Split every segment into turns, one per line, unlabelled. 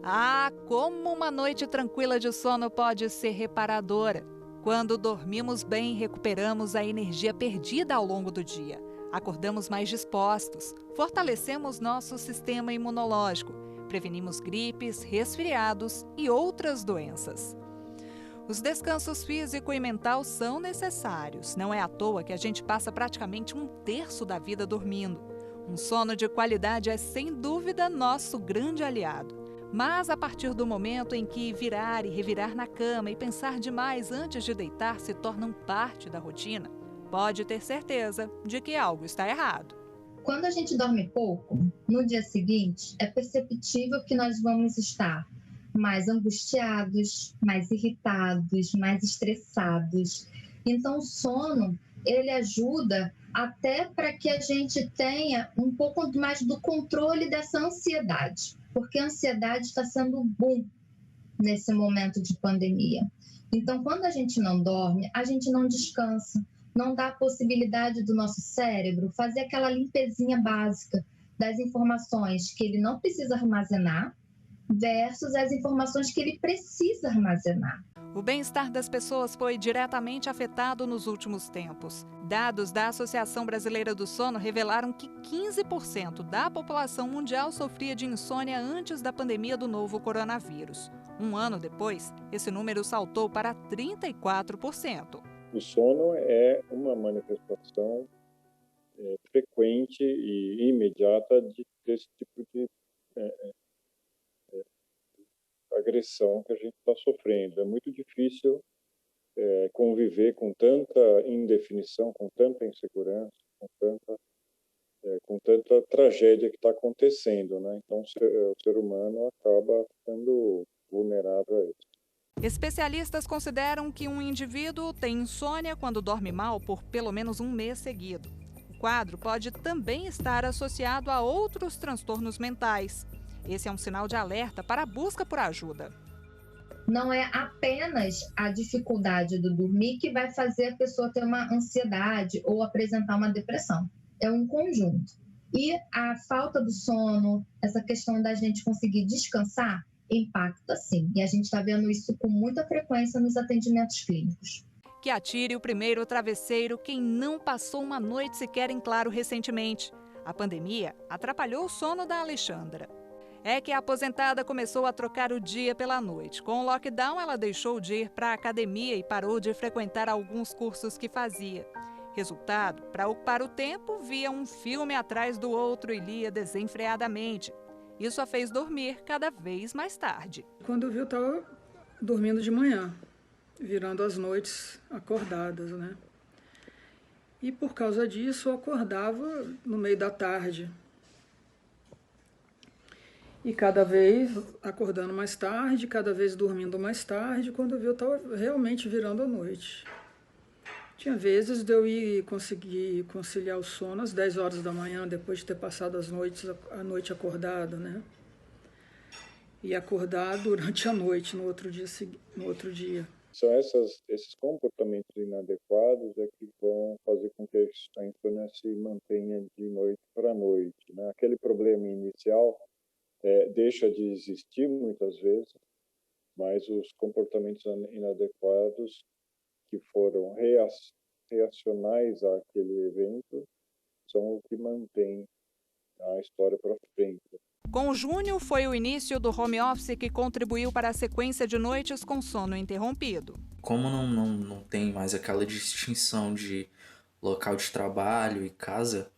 Ah, como uma noite tranquila de sono pode ser reparadora. Quando dormimos bem, recuperamos a energia perdida ao longo do dia. Acordamos mais dispostos, fortalecemos nosso sistema imunológico, prevenimos gripes, resfriados e outras doenças. Os descansos físico e mental são necessários. Não é à toa que a gente passa praticamente um terço da vida dormindo. Um sono de qualidade é, sem dúvida, nosso grande aliado. Mas a partir do momento em que virar e revirar na cama e pensar demais antes de deitar se tornam parte da rotina, pode ter certeza de que algo está errado.
Quando a gente dorme pouco, no dia seguinte, é perceptível que nós vamos estar mais angustiados, mais irritados, mais estressados. Então, o sono, ele ajuda até para que a gente tenha um pouco mais do controle dessa ansiedade, porque a ansiedade está sendo um boom nesse momento de pandemia. Então, quando a gente não dorme, a gente não descansa, não dá a possibilidade do nosso cérebro fazer aquela limpezinha básica das informações que ele não precisa armazenar versus as informações que ele precisa armazenar.
O bem-estar das pessoas foi diretamente afetado nos últimos tempos. Dados da Associação Brasileira do Sono revelaram que 15% da população mundial sofria de insônia antes da pandemia do novo coronavírus. Um ano depois, esse número saltou para 34%.
O sono é uma manifestação frequente e imediata desse tipo de agressão que a gente está sofrendo. É muito difícil conviver com tanta indefinição, com tanta insegurança, com tanta tragédia que está acontecendo, né? Então, o ser humano acaba ficando vulnerável a isso.
Especialistas consideram que um indivíduo tem insônia quando dorme mal por pelo menos um mês seguido. O quadro pode também estar associado a outros transtornos mentais. Esse é um sinal de alerta para a busca por ajuda.
Não é apenas a dificuldade do dormir que vai fazer a pessoa ter uma ansiedade ou apresentar uma depressão. É um conjunto. E a falta do sono, essa questão da gente conseguir descansar, impacta sim. E a gente está vendo isso com muita frequência nos atendimentos clínicos.
Que atire o primeiro travesseiro quem não passou uma noite sequer em claro recentemente. A pandemia atrapalhou o sono da Alexandra. É que a aposentada começou a trocar o dia pela noite. Com o lockdown, ela deixou de ir para a academia e parou de frequentar alguns cursos que fazia. Resultado, para ocupar o tempo, via um filme atrás do outro e lia desenfreadamente. Isso a fez dormir cada vez mais tarde.
Quando eu vi, eu estava dormindo de manhã, virando as noites acordadas, né? E por causa disso, eu acordava no meio da tarde. E cada vez acordando mais tarde, cada vez dormindo mais tarde. Quando eu vi, eu estava realmente virando a noite. Tinha vezes de eu ir conseguir conciliar o sono às 10 horas da manhã, depois de ter passado a noite acordado, né? E acordar durante a noite, no outro dia.
São esses comportamentos inadequados que vão fazer com que a insônia se mantenha de noite para noite, né? Aquele problema inicial deixa de existir muitas vezes, mas os comportamentos inadequados que foram reacionais àquele evento são o que mantém a história para frente.
Com junho, foi o início do home office que contribuiu para a sequência de noites com sono interrompido.
Como não tem mais aquela distinção de local de trabalho e casa,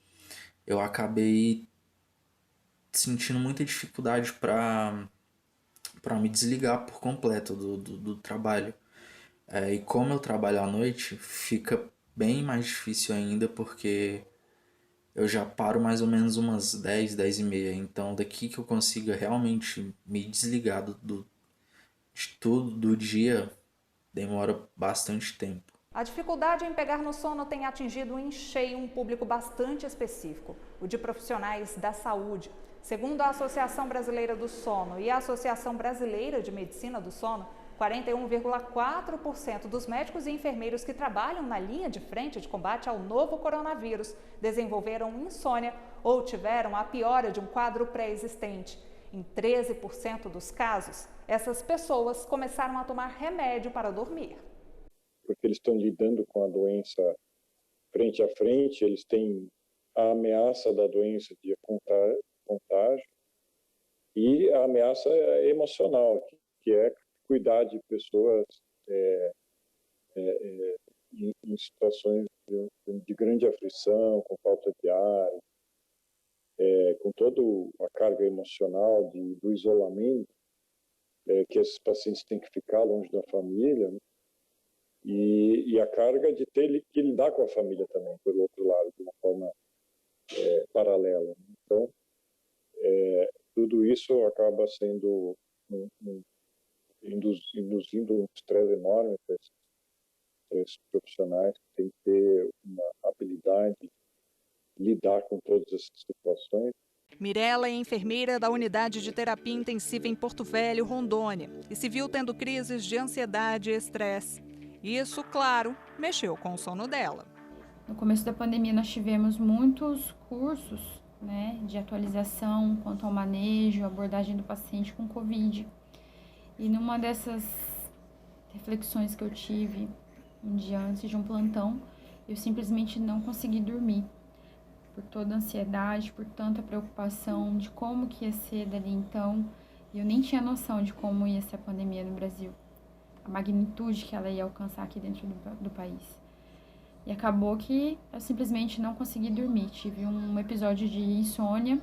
eu acabei sentindo muita dificuldade para me desligar por completo do trabalho. E como eu trabalho à noite, fica bem mais difícil ainda, porque eu já paro mais ou menos umas 10, 10 e meia. Então, daqui que eu consiga realmente me desligar de tudo do dia, demora bastante tempo.
A dificuldade em pegar no sono tem atingido em cheio um público bastante específico, o de profissionais da saúde. Segundo a Associação Brasileira do Sono e a Associação Brasileira de Medicina do Sono, 41,4% dos médicos e enfermeiros que trabalham na linha de frente de combate ao novo coronavírus desenvolveram insônia ou tiveram a piora de um quadro pré-existente. Em 13% dos casos, essas pessoas começaram a tomar remédio para dormir.
Porque eles estão lidando com a doença frente a frente, eles têm a ameaça da doença de contágio e a ameaça emocional, que é cuidar de pessoas em situações de grande aflição, com falta de ar, com toda a carga emocional do isolamento, que esses pacientes têm que ficar longe da família, né? E a carga de ter que lidar com a família também, por outro lado, de uma forma paralela. Então, tudo isso acaba sendo induzindo um estresse enorme para esses profissionais que têm que ter uma habilidade de lidar com todas essas situações.
Mirela é enfermeira da unidade de terapia intensiva em Porto Velho, Rondônia, e se viu tendo crises de ansiedade e estresse. Isso, claro, mexeu com o sono dela.
No começo da pandemia nós tivemos muitos cursos, de atualização quanto ao manejo, abordagem do paciente com Covid. E numa dessas reflexões que eu tive um dia antes de um plantão, eu simplesmente não consegui dormir. Por toda a ansiedade, por tanta preocupação de como que ia ser dali então. E eu nem tinha noção de como ia ser a pandemia no Brasil. A magnitude que ela ia alcançar aqui dentro do país. E acabou que eu simplesmente não consegui dormir. Tive um episódio de insônia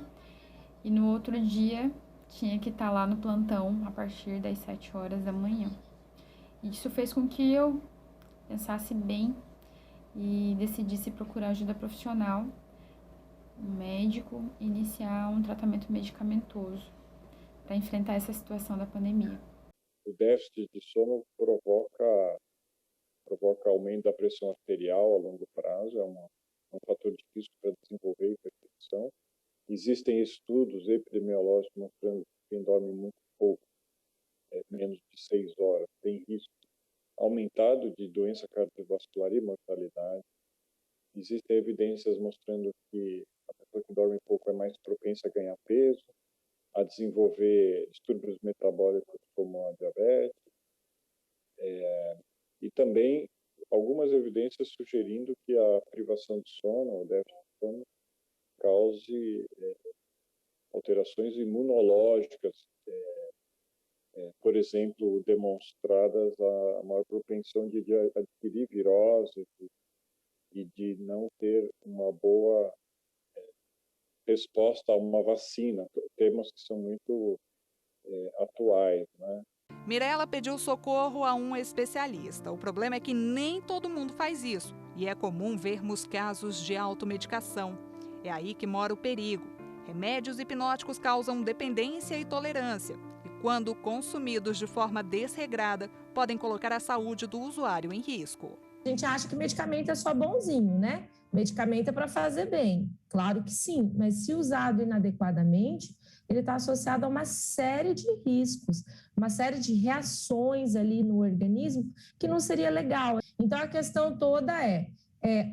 e no outro dia tinha que estar lá no plantão a partir das 7 horas da manhã. E isso fez com que eu pensasse bem e decidisse procurar ajuda profissional, um médico, e iniciar um tratamento medicamentoso para enfrentar essa situação da pandemia.
O déficit de sono provoca aumento da pressão arterial a longo prazo, é um fator de risco para desenvolver hipertensão. Existem estudos epidemiológicos mostrando que quem dorme muito pouco, menos de 6 horas, tem risco aumentado de doença cardiovascular e mortalidade. Existem evidências mostrando que a pessoa que dorme pouco é mais propensa a ganhar peso, a desenvolver distúrbios metabólicos como a diabetes, e também algumas evidências sugerindo que a privação de sono, o déficit de sono, cause alterações imunológicas, por exemplo, demonstradas a maior propensão de adquirir virose e de não ter uma boa resposta a uma vacina, temas que são muito atuais, né?
Mirela pediu socorro a um especialista. O problema é que nem todo mundo faz isso e é comum vermos casos de automedicação. É aí que mora o perigo. Remédios hipnóticos causam dependência e tolerância e, quando consumidos de forma desregrada, podem colocar a saúde do usuário em risco.
A gente acha que medicamento é só bonzinho, né? Medicamento é para fazer bem. Claro que sim, mas se usado inadequadamente, ele está associado a uma série de riscos, uma série de reações ali no organismo que não seria legal. Então, a questão toda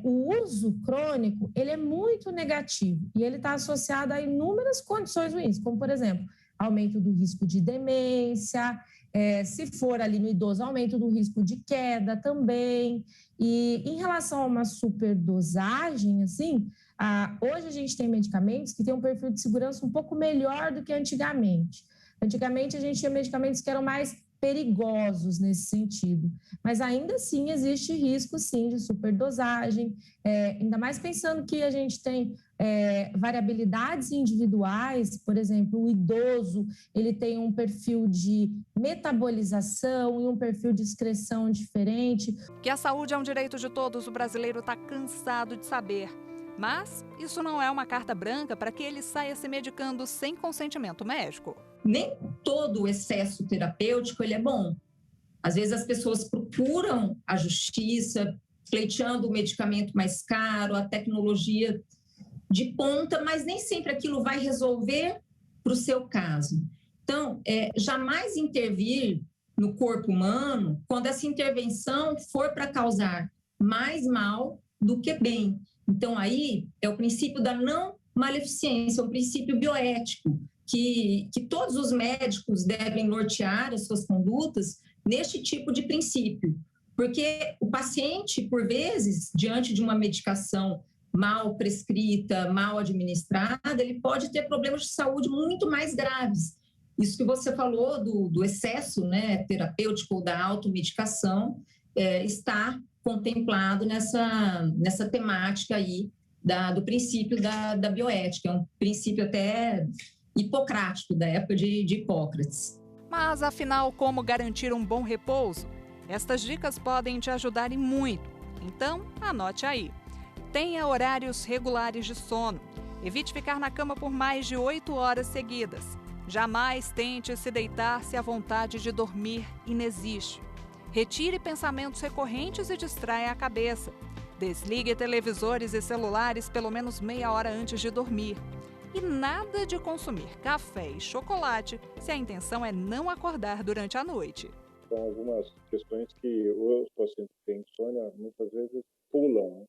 o uso crônico, ele é muito negativo e ele está associado a inúmeras condições ruins, como, por exemplo, aumento do risco de demência, se for ali no idoso, aumento do risco de queda também. E em relação a uma superdosagem, assim, hoje a gente tem medicamentos que têm um perfil de segurança um pouco melhor do que antigamente. Antigamente a gente tinha medicamentos que eram mais perigosos nesse sentido, mas ainda assim existe risco sim de superdosagem, ainda mais pensando que a gente tem variabilidades individuais, por exemplo, o idoso ele tem um perfil de metabolização e um perfil de excreção diferente.
Que a saúde é um direito de todos, o brasileiro está cansado de saber. Mas isso não é uma carta branca para que ele saia se medicando sem consentimento médico.
Nem todo o excesso terapêutico ele é bom. Às vezes as pessoas procuram a justiça, pleiteando o medicamento mais caro, a tecnologia de ponta, mas nem sempre aquilo vai resolver para o seu caso. Então, jamais intervir no corpo humano quando essa intervenção for para causar mais mal do que bem. Então, aí é o princípio da não maleficência, é um princípio bioético, que todos os médicos devem nortear as suas condutas neste tipo de princípio. Porque o paciente, por vezes, diante de uma medicação mal prescrita, mal administrada, ele pode ter problemas de saúde muito mais graves. Isso que você falou do excesso, né, terapêutico ou da automedicação está contemplado nessa temática aí do princípio da bioética. É um princípio até hipocrático, da época de Hipócrates.
Mas, afinal, como garantir um bom repouso? Estas dicas podem te ajudar e muito. Então, anote aí. Tenha horários regulares de sono. Evite ficar na cama por mais de 8 horas seguidas. Jamais tente se deitar se a vontade de dormir inexiste. Retire pensamentos recorrentes e distraia a cabeça. Desligue televisores e celulares pelo menos meia hora antes de dormir. E nada de consumir café e chocolate se a intenção é não acordar durante a noite.
São algumas questões que os pacientes que têm insônia muitas vezes pulam, né?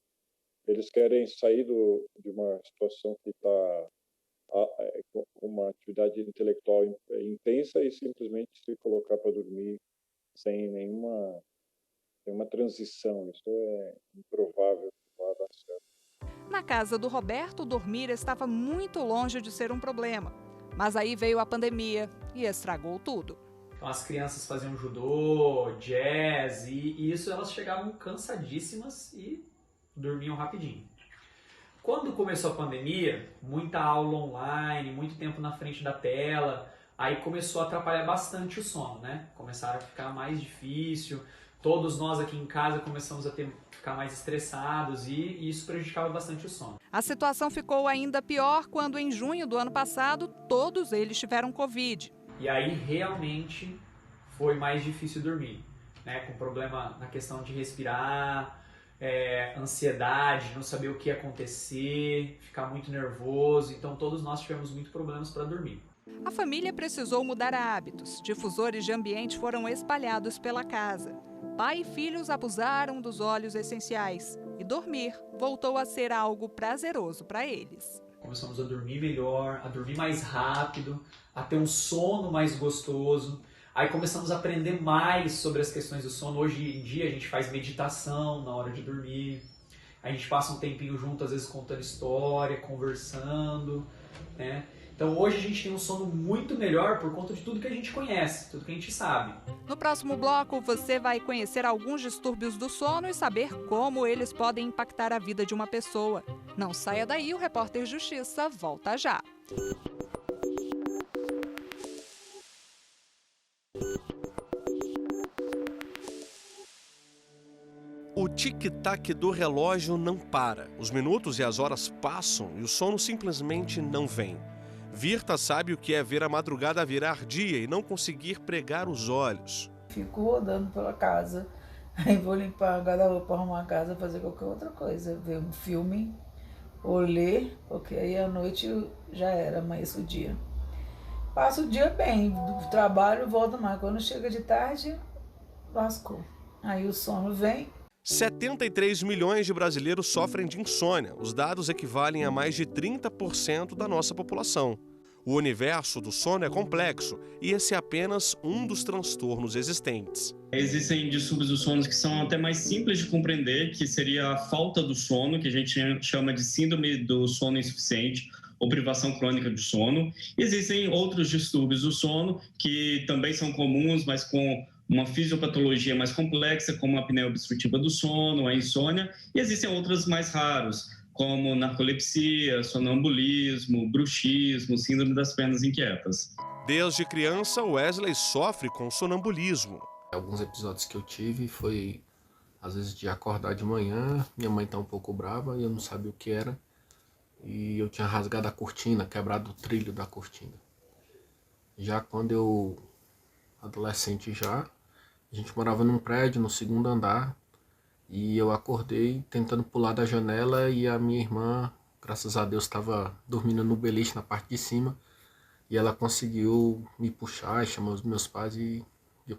Eles querem sair de uma situação que está com uma atividade intelectual intensa e simplesmente se colocar para dormir sem nenhuma transição. Isso é improvável que vá dar certo.
Na casa do Roberto, dormir estava muito longe de ser um problema. Mas aí veio a pandemia e estragou tudo.
Então as crianças faziam judô, jazz e isso, elas chegavam cansadíssimas e dormiam rapidinho. Quando começou a pandemia, muita aula online, muito tempo na frente da tela, aí começou a atrapalhar bastante o sono, né? Começaram a ficar mais difícil, todos nós aqui em casa começamos a ficar mais estressados e isso prejudicava bastante o sono.
A situação ficou ainda pior quando, em junho do ano passado, todos eles tiveram Covid.
E aí realmente foi mais difícil dormir, né? Com problema na questão de respirar, ansiedade, não saber o que ia acontecer, ficar muito nervoso. Então todos nós tivemos muitos problemas para dormir.
A família precisou mudar hábitos. Difusores de ambiente foram espalhados pela casa. Pai e filhos abusaram dos óleos essenciais e dormir voltou a ser algo prazeroso para eles.
Começamos a dormir melhor, a dormir mais rápido, a ter um sono mais gostoso. Aí começamos a aprender mais sobre as questões do sono. Hoje em dia a gente faz meditação na hora de dormir. A gente passa um tempinho junto, às vezes contando história, conversando, né? Então hoje a gente tem um sono muito melhor por conta de tudo que a gente conhece, tudo que a gente sabe.
No próximo bloco, você vai conhecer alguns distúrbios do sono e saber como eles podem impactar a vida de uma pessoa. Não saia daí, o Repórter Justiça volta já.
O tic-tac do relógio não para. Os minutos e as horas passam e o sono simplesmente não vem. Virta sabe o que é ver a madrugada virar dia e não conseguir pregar os olhos.
Fico rodando pela casa, aí vou limpar a guarda-roupa, arrumar a casa, fazer qualquer outra coisa, ver um filme ou ler, porque aí à noite já era, amanhece o dia. Passo o dia bem, do trabalho, volto mais. Quando chega de tarde, lascou. Aí o sono vem.
73 milhões de brasileiros sofrem de insônia. Os dados equivalem a mais de 30% da nossa população. O universo do sono é complexo e esse é apenas um dos transtornos existentes.
Existem distúrbios do sono que são até mais simples de compreender, que seria a falta do sono, que a gente chama de síndrome do sono insuficiente ou privação crônica de sono. Existem outros distúrbios do sono que também são comuns, mas com uma fisiopatologia mais complexa, como a apneia obstrutiva do sono, a insônia, e existem outros mais raros, como narcolepsia, sonambulismo, bruxismo, síndrome das pernas inquietas.
Desde criança, Wesley sofre com sonambulismo.
Alguns episódios que eu tive foi, às vezes, de acordar de manhã, minha mãe tá um pouco brava e eu não sabia o que era, e eu tinha rasgado a cortina, quebrado o trilho da cortina. Já quando eu, adolescente já, a gente morava num prédio, no segundo andar, e eu acordei tentando pular da janela e a minha irmã, graças a Deus, estava dormindo no beliche na parte de cima. E ela conseguiu me puxar, chamou os meus pais e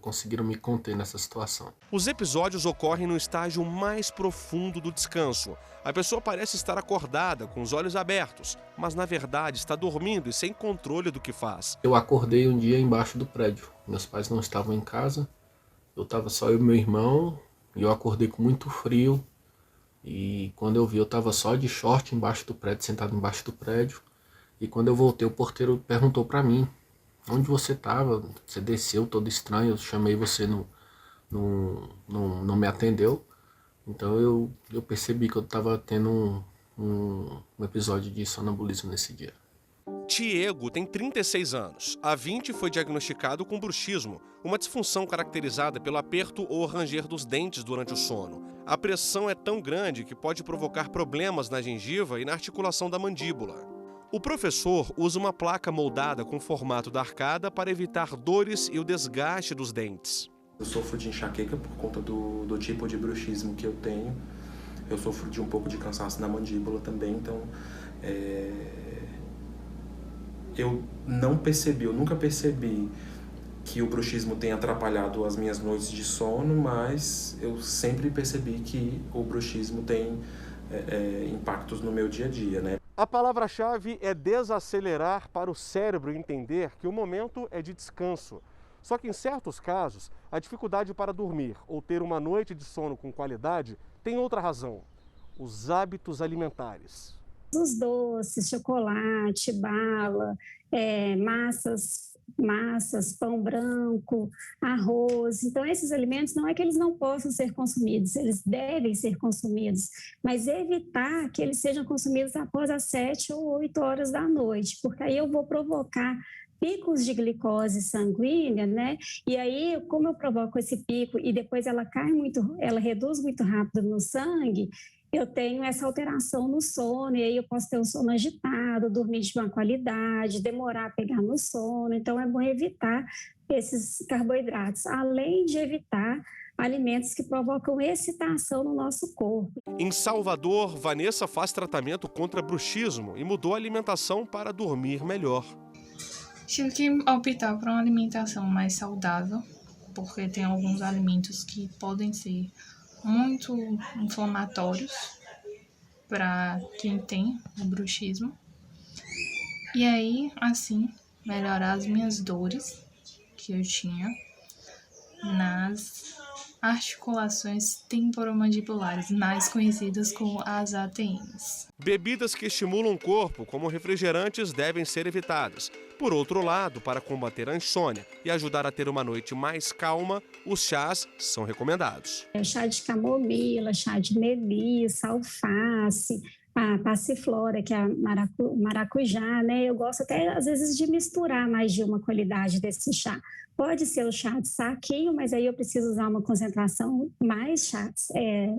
conseguiram me conter nessa situação.
Os episódios ocorrem no estágio mais profundo do descanso. A pessoa parece estar acordada, com os olhos abertos, mas na verdade está dormindo e sem controle do que faz.
Eu acordei um dia embaixo do prédio. Meus pais não estavam em casa, eu estava só eu e meu irmão, e eu acordei com muito frio. E quando eu vi, eu estava só de short embaixo do prédio, sentado embaixo do prédio. E quando eu voltei, o porteiro perguntou para mim: onde você estava? Você desceu todo estranho, eu chamei você, não me atendeu. Então eu percebi que eu estava tendo um episódio de sonambulismo nesse dia.
Tiago tem 36 anos. Há 20 foi diagnosticado com bruxismo, uma disfunção caracterizada pelo aperto ou ranger dos dentes durante o sono. A pressão é tão grande que pode provocar problemas na gengiva e na articulação da mandíbula. O professor usa uma placa moldada com formato da arcada para evitar dores e o desgaste dos dentes.
Eu sofro de enxaqueca por conta do tipo de bruxismo que eu tenho. Eu sofro de um pouco de cansaço na mandíbula também, então eu nunca percebi que o bruxismo tem atrapalhado as minhas noites de sono, mas eu sempre percebi que o bruxismo tem impactos no meu dia a dia, né?
A palavra-chave é desacelerar para o cérebro entender que o momento é de descanso. Só que em certos casos, a dificuldade para dormir ou ter uma noite de sono com qualidade tem outra razão: os hábitos alimentares.
Os doces, chocolate, bala, massas, pão branco, arroz. Então, esses alimentos não é que eles não possam ser consumidos, eles devem ser consumidos, mas evitar que eles sejam consumidos após as 7 ou 8 horas da noite, porque aí eu vou provocar picos de glicose sanguínea, né? E aí, como eu provoco esse pico e depois ela reduz muito rápido no sangue, eu tenho essa alteração no sono, e aí eu posso ter um sono agitado, dormir de má qualidade, demorar a pegar no sono. Então, é bom evitar esses carboidratos, além de evitar alimentos que provocam excitação no nosso corpo.
Em Salvador, Vanessa faz tratamento contra bruxismo e mudou a alimentação para dormir melhor.
Tive que optar por uma alimentação mais saudável, porque tem alguns alimentos que podem ser muito inflamatórios para quem tem o bruxismo. E aí, assim, melhorar as minhas dores que eu tinha nas articulações temporomandibulares, mais conhecidas como as ATMs.
Bebidas que estimulam o corpo, como refrigerantes, devem ser evitadas. Por outro lado, para combater a insônia e ajudar a ter uma noite mais calma, os chás são recomendados.
Chá de camomila, chá de melissa, alface, a passiflora, que é a maracujá, né? Eu gosto até, às vezes, de misturar mais de uma qualidade desse chá. Pode ser o chá de saquinho, mas aí eu preciso usar uma concentração mais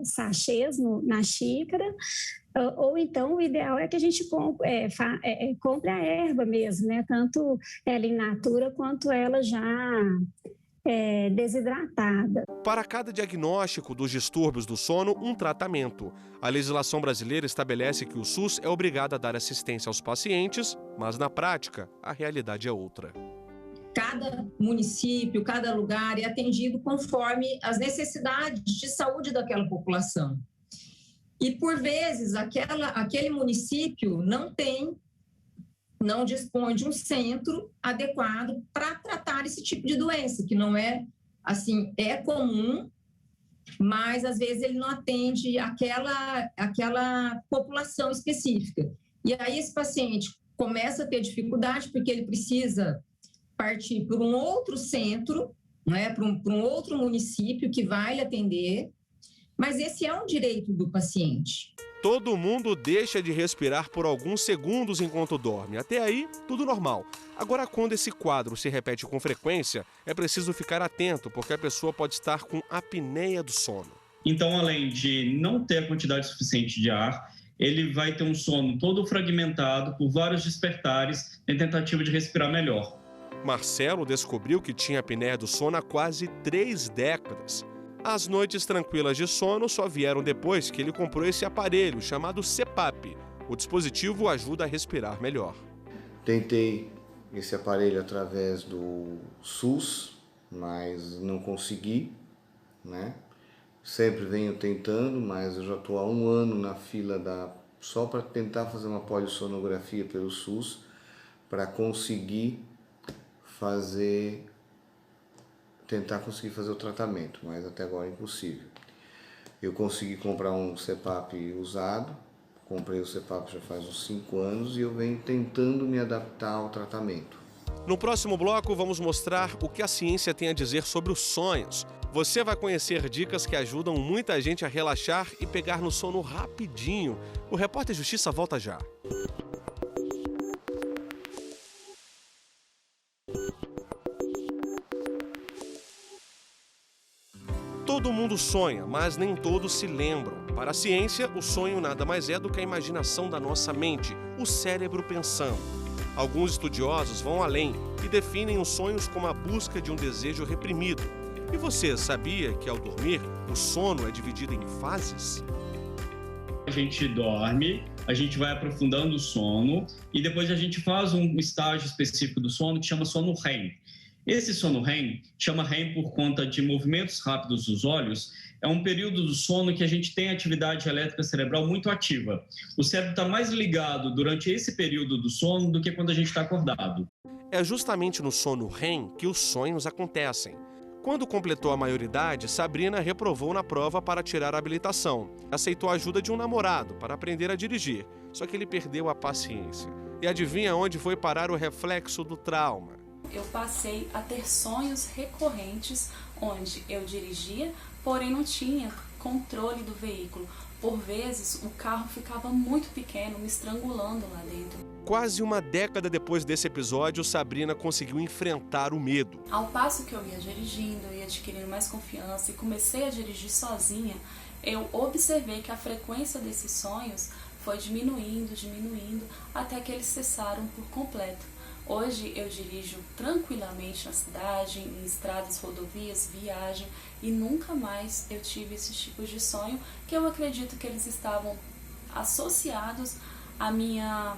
sachês na xícara. Ou então, o ideal é que a gente compre a erva mesmo, né? Tanto ela in natura quanto ela já desidratada.
Para cada diagnóstico dos distúrbios do sono, um tratamento. A legislação brasileira estabelece que o SUS é obrigado a dar assistência aos pacientes, mas na prática, a realidade é outra.
Cada município, cada lugar é atendido conforme as necessidades de saúde daquela população. E, por vezes, aquele município não dispõe de um centro adequado para tratar esse tipo de doença, que não é, assim, é comum, mas, às vezes, ele não atende aquela população específica. E aí, esse paciente começa a ter dificuldade porque ele precisa partir para um outro centro, né, para um outro município que vai lhe atender, mas esse é um direito do paciente.
Todo mundo deixa de respirar por alguns segundos enquanto dorme. Até aí, tudo normal. Agora, quando esse quadro se repete com frequência, é preciso ficar atento, porque a pessoa pode estar com apneia do sono.
Então, além de não ter a quantidade suficiente de ar, ele vai ter um sono todo fragmentado por vários despertares em tentativa de respirar melhor.
Marcelo descobriu que tinha apneia do sono há quase 3 décadas. As noites tranquilas de sono só vieram depois que ele comprou esse aparelho chamado CPAP. O dispositivo ajuda a respirar melhor.
Tentei esse aparelho através do SUS, mas não consegui, né? Sempre venho tentando, mas eu já estou há 1 ano na fila só para tentar fazer uma polissonografia pelo SUS, para tentar conseguir fazer o tratamento, mas até agora é impossível. Eu consegui comprar um CPAP usado, comprei o CPAP já faz uns 5 anos e eu venho tentando me adaptar ao tratamento.
No próximo bloco, vamos mostrar o que a ciência tem a dizer sobre os sonhos. Você vai conhecer dicas que ajudam muita gente a relaxar e pegar no sono rapidinho. O Repórter Justiça volta já. Todo mundo sonha, mas nem todos se lembram. Para a ciência, o sonho nada mais é do que a imaginação da nossa mente, o cérebro pensando. Alguns estudiosos vão além e definem os sonhos como a busca de um desejo reprimido. E você sabia que ao dormir, o sono é dividido em fases?
A gente dorme, a gente vai aprofundando o sono e depois a gente faz um estágio específico do sono que chama sono REM. Esse sono REM, chama REM por conta de movimentos rápidos dos olhos, é um período do sono que a gente tem atividade elétrica cerebral muito ativa. O cérebro está mais ligado durante esse período do sono do que quando a gente está acordado.
É justamente no sono REM que os sonhos acontecem. Quando completou a maioridade, Sabrina reprovou na prova para tirar a habilitação. Aceitou a ajuda de um namorado para aprender a dirigir, só que ele perdeu a paciência. E adivinha onde foi parar o reflexo do trauma?
Eu passei a ter sonhos recorrentes onde eu dirigia, porém não tinha controle do veículo. Por vezes, o carro ficava muito pequeno, me estrangulando lá dentro.
Quase uma década depois desse episódio, Sabrina conseguiu enfrentar o medo.
Ao passo que eu ia dirigindo, eu ia adquirindo mais confiança e comecei a dirigir sozinha, eu observei que a frequência desses sonhos foi diminuindo, até que eles cessaram por completo. Hoje eu dirijo tranquilamente na cidade, em estradas, rodovias, viajo e nunca mais eu tive esses tipos de sonho, que eu acredito que eles estavam associados à minha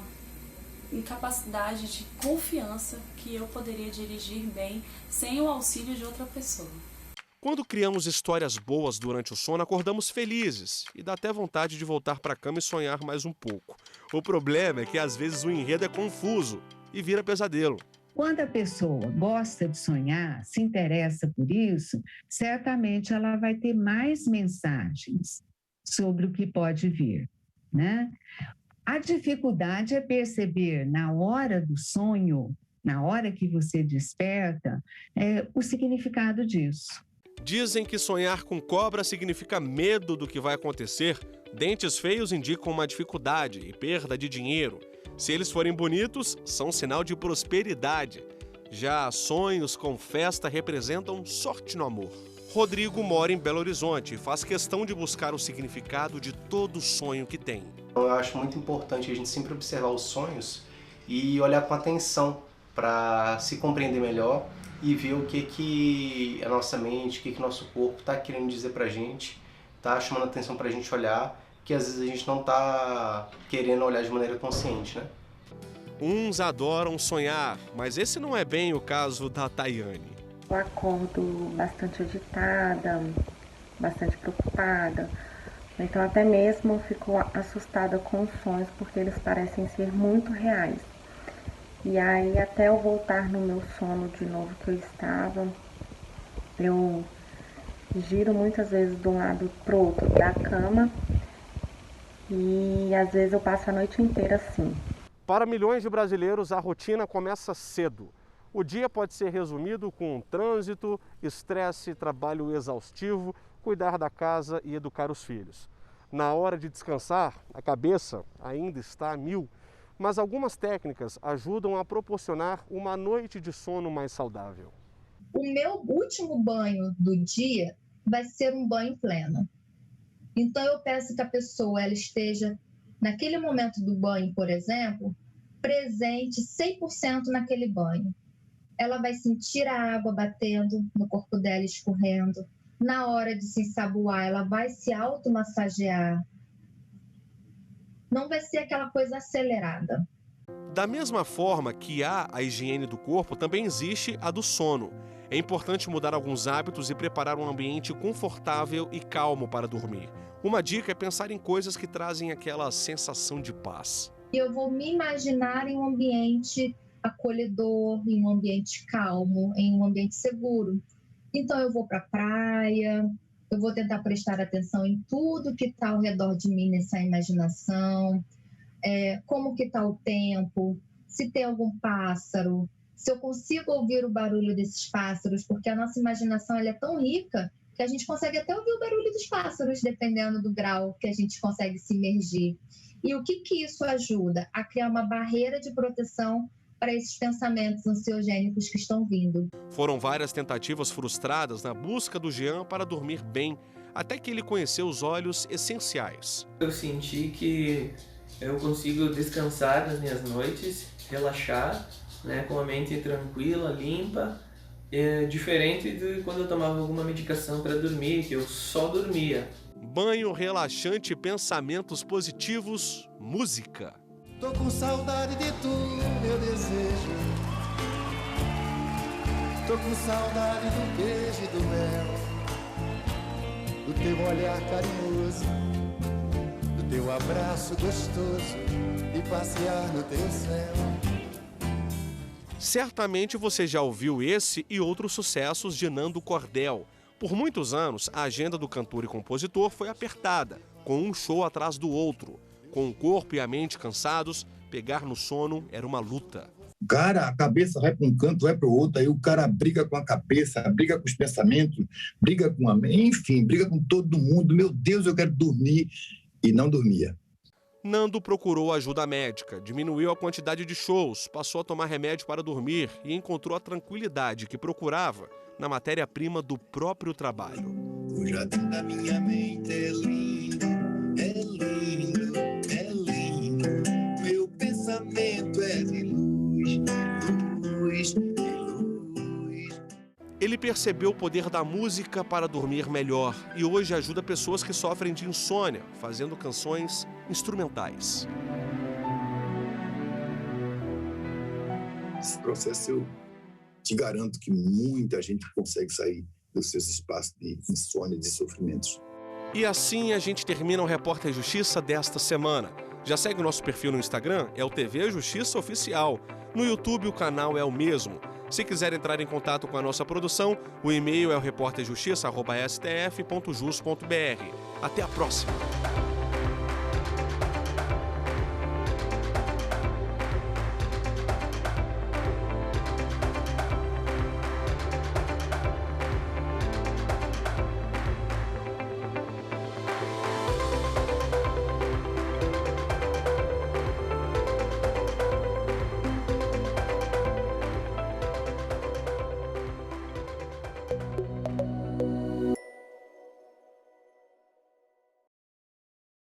incapacidade de confiança que eu poderia dirigir bem sem o auxílio de outra pessoa.
Quando criamos histórias boas durante o sono, acordamos felizes e dá até vontade de voltar para a cama e sonhar mais um pouco. O problema é que às vezes o enredo é confuso e vira pesadelo.
Quando a pessoa gosta de sonhar, se interessa por isso, certamente ela vai ter mais mensagens sobre o que pode vir, né? A dificuldade é perceber na hora do sonho, na hora que você desperta, o significado disso.
Dizem que sonhar com cobra significa medo do que vai acontecer. Dentes feios indicam uma dificuldade e perda de dinheiro. Se eles forem bonitos, são sinal de prosperidade. Já sonhos com festa representam sorte no amor. Rodrigo mora em Belo Horizonte e faz questão de buscar o significado de todo sonho que tem.
Eu acho muito importante a gente sempre observar os sonhos e olhar com atenção para se compreender melhor e ver o que a nossa mente, o que nosso corpo está querendo dizer para a gente, está chamando atenção para a gente olhar, que às vezes a gente não está querendo olhar de maneira consciente, né?
Uns adoram sonhar, mas esse não é bem o caso da Tayane.
Eu acordo bastante agitada, bastante preocupada, então até mesmo eu fico assustada com os sonhos porque eles parecem ser muito reais. E aí até eu voltar no meu sono de novo que eu estava, eu giro muitas vezes de um lado para o outro da cama e às vezes eu passo a noite inteira assim.
Para milhões de brasileiros, a rotina começa cedo. O dia pode ser resumido com trânsito, estresse, trabalho exaustivo, cuidar da casa e educar os filhos. Na hora de descansar, a cabeça ainda está a mil, mas algumas técnicas ajudam a proporcionar uma noite de sono mais saudável.
O meu último banho do dia vai ser um banho pleno. Então eu peço que a pessoa ela esteja, naquele momento do banho, por exemplo, presente 100% naquele banho. Ela vai sentir a água batendo no corpo dela, escorrendo. Na hora de se ensaboar, ela vai se automassagear. Não vai ser aquela coisa acelerada.
Da mesma forma que há a higiene do corpo, também existe a do sono. É importante mudar alguns hábitos e preparar um ambiente confortável e calmo para dormir. Uma dica é pensar em coisas que trazem aquela sensação de paz.
Eu vou me imaginar em um ambiente acolhedor, em um ambiente calmo, em um ambiente seguro. Então eu vou para a praia, eu vou tentar prestar atenção em tudo que está ao redor de mim nessa imaginação, como que está o tempo, se tem algum pássaro, se eu consigo ouvir o barulho desses pássaros, porque a nossa imaginação ela é tão rica que a gente consegue até ouvir o barulho dos pássaros, dependendo do grau que a gente consegue se imergir. E o que isso ajuda? A criar uma barreira de proteção para esses pensamentos ansiogênicos que estão vindo.
Foram várias tentativas frustradas na busca do Jean para dormir bem, até que ele conheceu os óleos essenciais.
Eu senti que eu consigo descansar nas minhas noites, relaxar, né, com a mente tranquila, limpa, diferente de quando eu tomava alguma medicação para dormir, que eu só dormia.
Banho relaxante, pensamentos positivos, música.
Tô com saudade de tu, meu desejo. Tô com saudade do beijo e do mel, do teu olhar carinhoso, do teu abraço gostoso e passear no teu céu.
Certamente você já ouviu esse e outros sucessos de Nando Cordel. Por muitos anos, a agenda do cantor e compositor foi apertada, com um show atrás do outro. Com o corpo e a mente cansados, pegar no sono era uma luta.
O cara, a cabeça vai para um canto, vai para o outro, aí o cara briga com a cabeça, briga com os pensamentos, briga com a mente, enfim, briga com todo mundo. Meu Deus, eu quero dormir. E não dormia.
Nando procurou ajuda médica, diminuiu a quantidade de shows, passou a tomar remédio para dormir e encontrou a tranquilidade que procurava na matéria-prima do próprio trabalho.
O jardim da minha mente é lindo, é lindo, é lindo. Meu pensamento é de luz, luz, luz.
Ele percebeu o poder da música para dormir melhor e hoje ajuda pessoas que sofrem de insônia, fazendo canções instrumentais.
Esse processo eu te garanto que muita gente consegue sair dos seus espaços de insônia, de sofrimentos.
E assim a gente termina o Repórter Justiça desta semana. Já segue o nosso perfil no Instagram, é o TV Justiça Oficial. No YouTube o canal é o mesmo. Se quiser entrar em contato com a nossa produção, o e-mail é o repórterjustiça@stf.jus.br. Até a próxima!